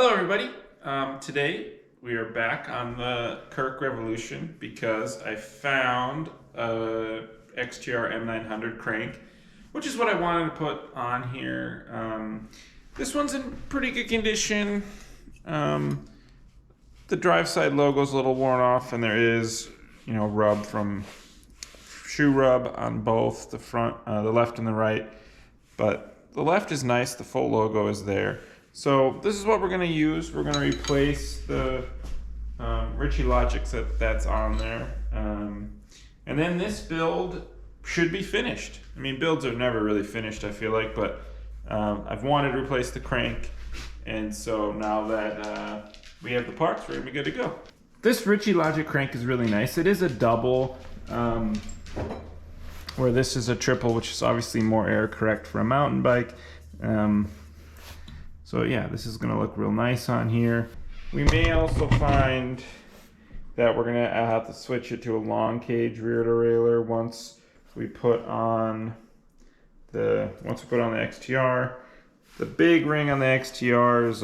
Hello everybody. Today we are back on the Kirk Revolution because I found a XTR M900 crank, which is what I wanted to put on here. This one's in pretty good condition. The drive side logo's a little worn off, and there is, rub from shoe rub on both the front, the left and the right. But the left is nice. The full logo is there. So this is what we're going to use. We're going to replace the Richie Logic that's on there. And then this build should be finished. I mean, builds are never really finished, I feel like, but I've wanted to replace the crank. And so now that we have the parts, we're going to be good to go. This Richie Logic crank is really nice. It is a double, where this is a triple, which is obviously more air correct for a mountain bike. So yeah, this is gonna look real nice on here. We may also find that we're gonna have to switch it to a long cage rear derailleur once we put on the XTR. The big ring on the XTR is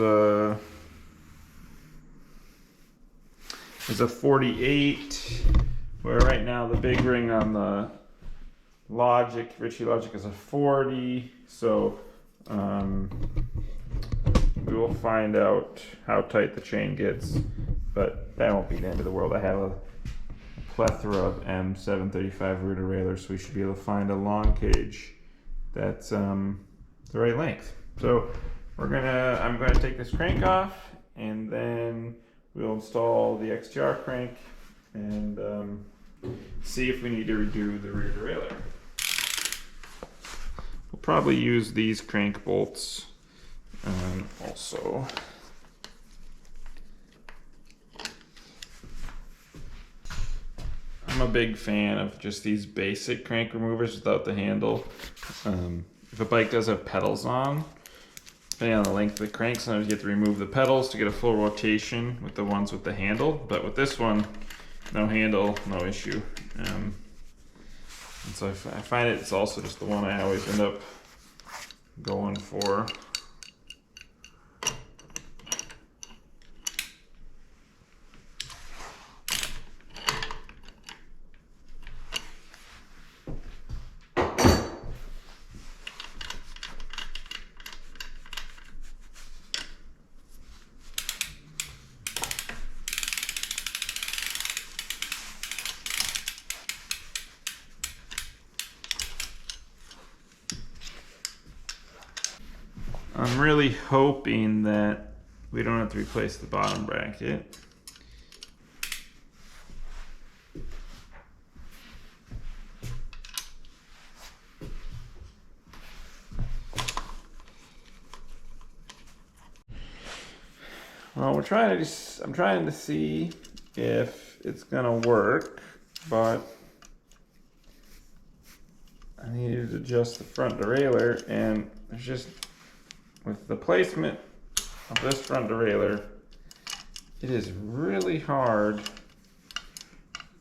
a 48, where right now the big ring on the Richie Logic is a 40. So we will find out how tight the chain gets, but that won't be the end of the world. I have a plethora of M735 rear derailleurs, so we should be able to find a long cage that's the right length. So I'm gonna take this crank off, and then we'll install the XTR crank and see if we need to redo the rear derailleur. We'll probably use these crank bolts. Also, I'm a big fan of just these basic crank removers without the handle. If a bike does have pedals on, depending on the length of the crank, sometimes you have to remove the pedals to get a full rotation with the ones with the handle. But with this one, no handle, no issue. And so I find it's also just the one I always end up going for. I'm really hoping that we don't have to replace the bottom bracket. Well, I'm trying to see if it's gonna work, but I needed to adjust the front derailleur, and there's just, with the placement of this front derailleur, it is really hard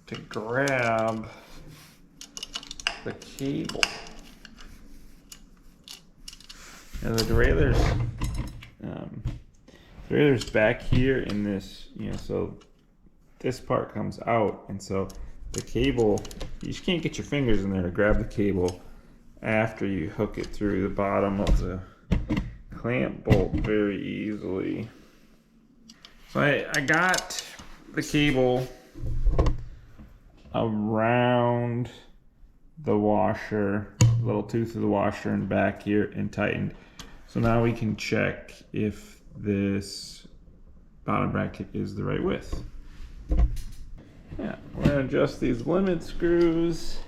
to grab the cable. And the derailleur's back here in this, so this part comes out, and so the cable, you just can't get your fingers in there to grab the cable after you hook it through the bottom of the clamp bolt very easily. So I got the cable around the washer, little tooth of the washer, and back here, and tightened. So now we can check if this bottom bracket is the right width. Yeah, we're gonna adjust these limit screws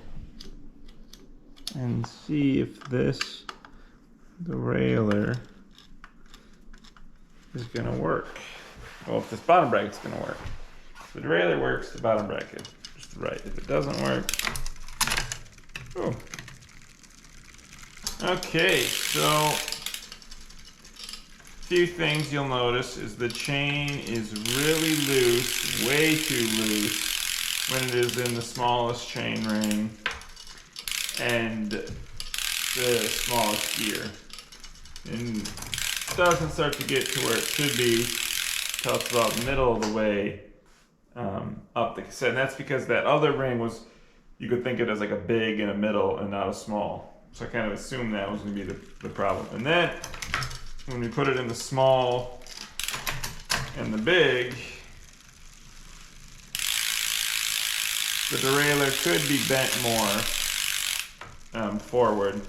and see if this derailleur is gonna work. Well, if this bottom bracket's gonna work. If the derailleur works, the bottom bracket is right. If it doesn't work, oh. Okay, so a few things you'll notice is the chain is really loose, way too loose when it is in the smallest chain ring and the smallest gear. And doesn't start to get to where it should be until it's about the middle of the way up the cassette. And that's because that other ring was, you could think of it as like a big and a middle and not a small. So I kind of assumed that was going to be the problem. And then when we put it in the small and the big, the derailleur could be bent more forward.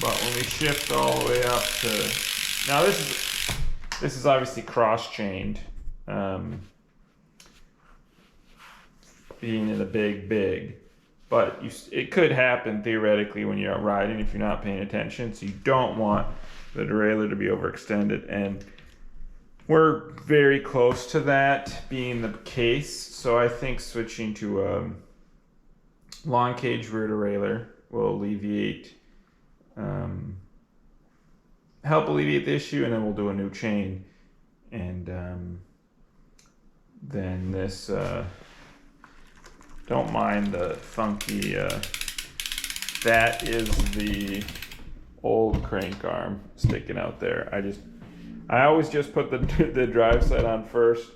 But when we shift all the way up to, now this is obviously cross-chained, being in a big, but it could happen theoretically when you're out riding if you're not paying attention. So you don't want the derailleur to be overextended, and we're very close to that being the case. So I think switching to a long cage rear derailleur will help alleviate the issue, and then we'll do a new chain, and then this don't mind the funky that is the old crank arm sticking out there. I always just put the drive side on first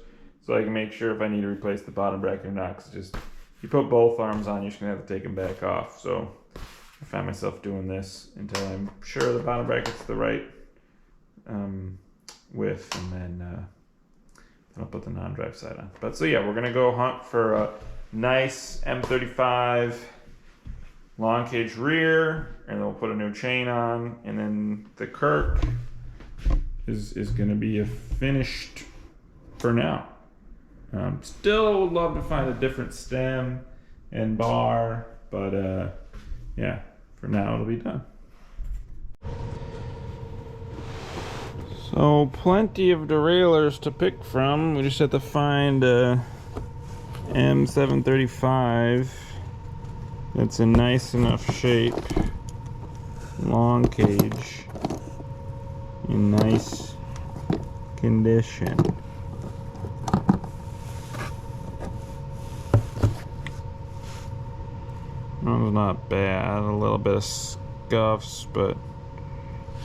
so I can make sure if I need to replace the bottom bracket or not, 'cause just you put both arms on, you're just gonna have to take them back off. So I find myself doing this until I'm sure the bottom bracket's the right width, and then I'll put the non-drive side on. But so yeah, we're gonna go hunt for a nice M35 long cage rear, and then we'll put a new chain on, and then the Kirk is gonna be a finished for now. Still would love to find a different stem and bar, but yeah, for now it'll be done. So plenty of derailleurs to pick from. We just have to find a M735 that's in nice enough shape, long cage, in nice condition. That was not bad, a little bit of scuffs, but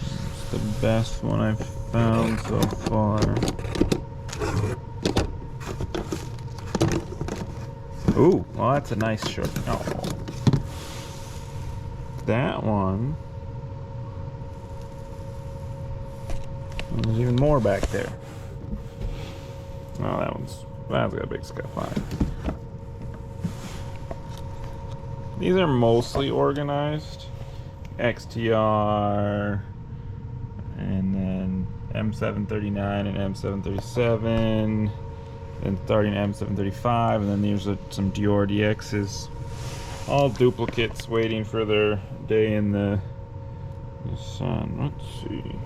it's the best one I've found so far. Ooh, well that's a nice shirt. Oh. That one, there's even more back there. Oh, that's got a big scuff on it. These are mostly organized. XTR, and then M739 and M737, then starting M735, and then these are some Dior DXs. All duplicates waiting for their day in the sun. Let's see.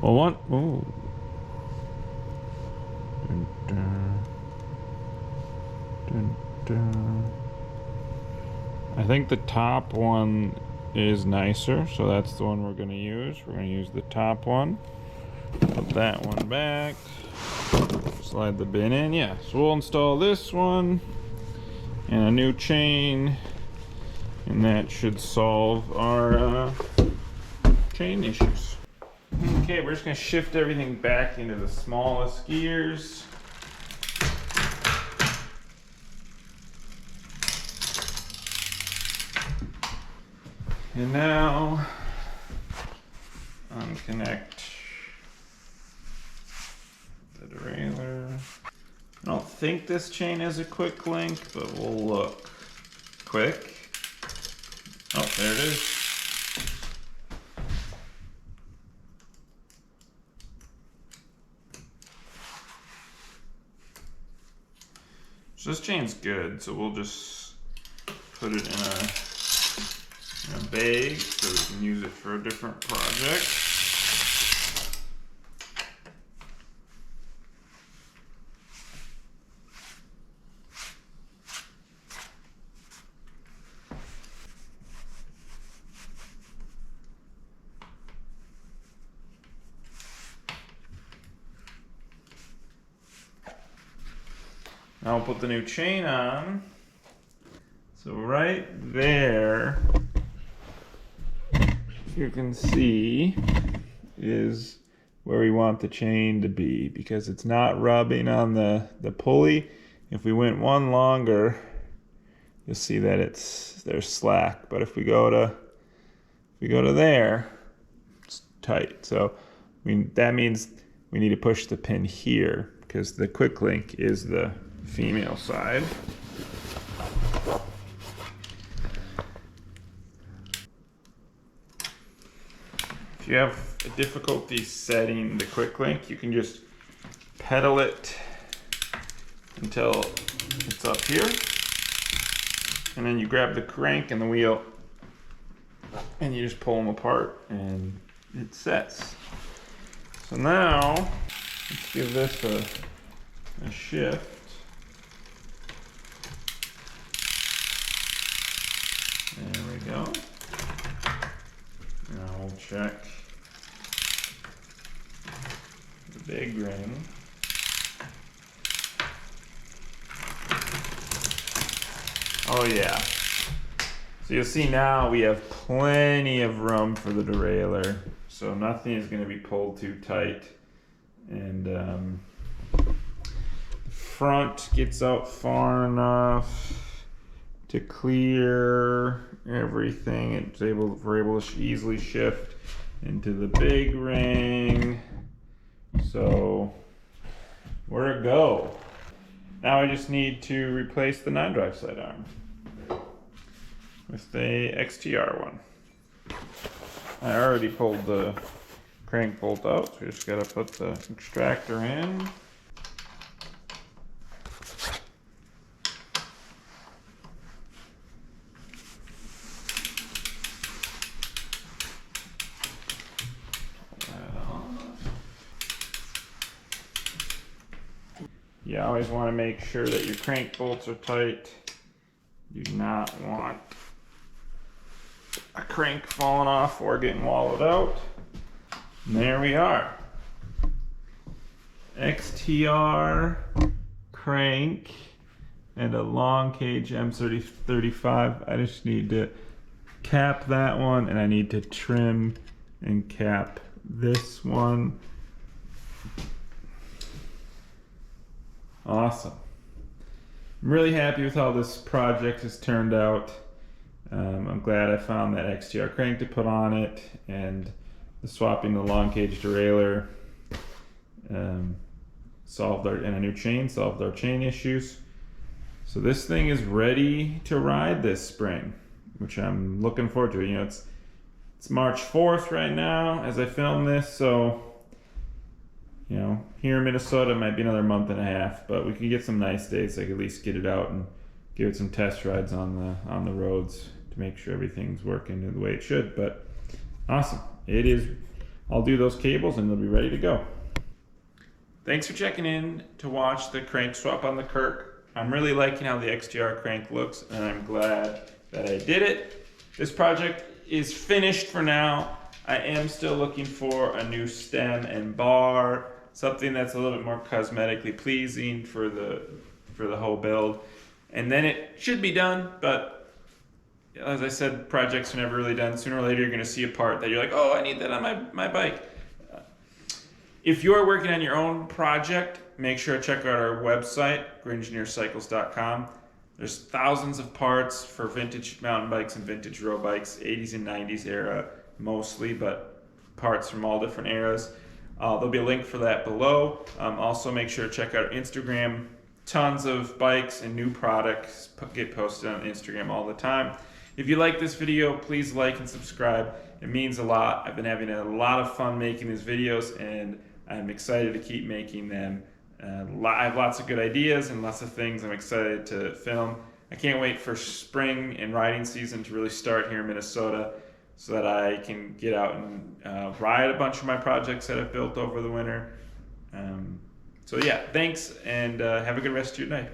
Well, one, ooh. Dun, dun. Dun, dun. I think the top one is nicer, so that's the one we're going to use. We're going to use the top one. Put that one back. Slide the bin in. Yeah, so we'll install this one and a new chain, and that should solve our chain issues. Okay, we're just going to shift everything back into the smallest gears. And now unconnect the derailleur. I don't think this chain has a quick link, but we'll look. Quick. Oh, there it is. So this chain's good, so we'll just put it in a bag so we can use it for a different project. Now we'll put the new chain on. So right there you can see is where we want the chain to be, because it's not rubbing on the pulley. If we went one longer, you'll see that there's slack. But if we go to there, it's tight. So that means we need to push the pin here, because the quick link is the female side. If you have difficulty setting the quick link, you can just pedal it until it's up here, and then you grab the crank and the wheel and you just pull them apart and it sets. So now let's give this a shift. There we go. Now we'll check the big ring. Oh yeah. So you'll see now we have plenty of room for the derailleur. So nothing is going to be pulled too tight. And the front gets out far enough to clear everything. We're able to easily shift into the big ring. So we're a go. Now I just need to replace the 9-drive side arm with the XTR one. I already pulled the crank bolt out, so we just gotta put the extractor in. You always want to make sure that your crank bolts are tight. You do not want a crank falling off or getting wallowed out. And there we are. XTR crank and a long cage M35. I just need to cap that one, and I need to trim and cap this one. Awesome. I'm really happy with how this project has turned out. I'm glad I found that XTR crank to put on it, and the swapping the long cage derailleur solved and a new chain solved our chain issues. So this thing is ready to ride this spring, which I'm looking forward to. You know, it's March 4th right now as I film this, so you know, here in Minnesota it might be another month and a half, but we can get some nice days so I can at least get it out and give it some test rides on the roads to make sure everything's working the way it should. But awesome. It is. I'll do those cables and they'll be ready to go. Thanks for checking in to watch the crank swap on the Kirk. I'm really liking how the XTR crank looks, and I'm glad that I did it. This project is finished for now. I am still looking for a new stem and bar, something that's a little bit more cosmetically pleasing for the whole build. And then it should be done, but as I said, projects are never really done. Sooner or later you're gonna see a part that you're like, oh, I need that on my bike. If you're working on your own project, make sure to check out our website, greenengineercycles.com. There's thousands of parts for vintage mountain bikes and vintage road bikes, 80s and 90s era mostly, but parts from all different eras. There'll be a link for that below. Also make sure to check out our Instagram. Tons of bikes and new products get posted on Instagram all the time. If you like this video, please like and subscribe. It means a lot. I've been having a lot of fun making these videos, and I'm excited to keep making them. I have lots of good ideas and lots of things I'm excited to film. I can't wait for spring and riding season to really start here in Minnesota, so that I can get out and ride a bunch of my projects that I've built over the winter. So yeah, thanks, and have a good rest of your night.